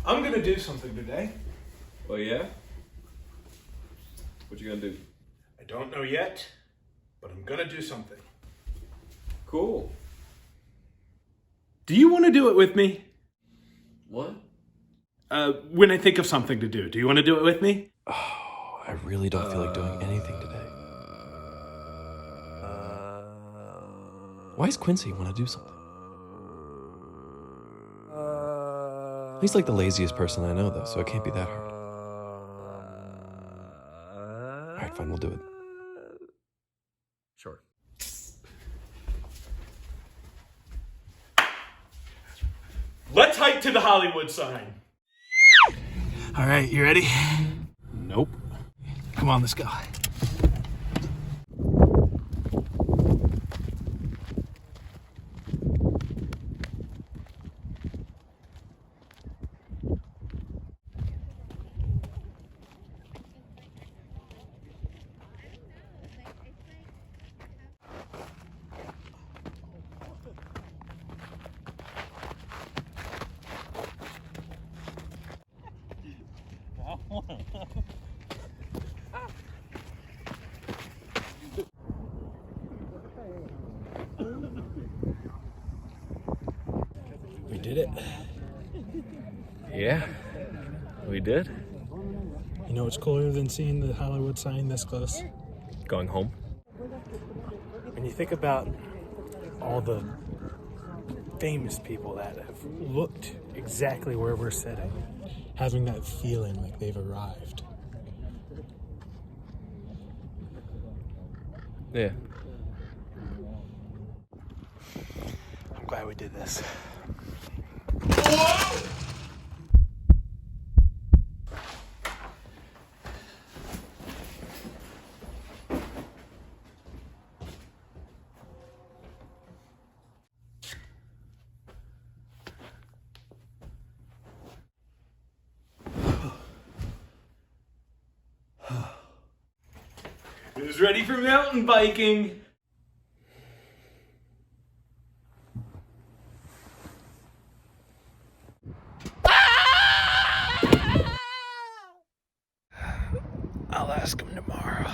I'm gonna do something today. Oh yeah? What you gonna do? I don't know yet, but I'm gonna do something. Cool. Do you want to do it with me? What? When I think of something to do you want to do it with me? Oh, I really don't feel like doing anything today. Why does Quincy want to do something? He's like the laziest person I know, though, so it can't be that hard. All right, fine, we'll do it. Sure. Let's hike to the Hollywood sign. All right, you ready? Nope. Come on, let's go. We did it. Yeah, we did. You know what's cooler than seeing the Hollywood sign this close? Going home? When you think about all the famous people that have looked exactly where we're sitting, having that feeling like they've arrived. Yeah. I'm glad we did this. Who's ready for mountain biking? I'll ask him tomorrow.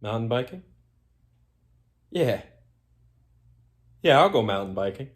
Mountain biking? Yeah. Yeah, I'll go mountain biking.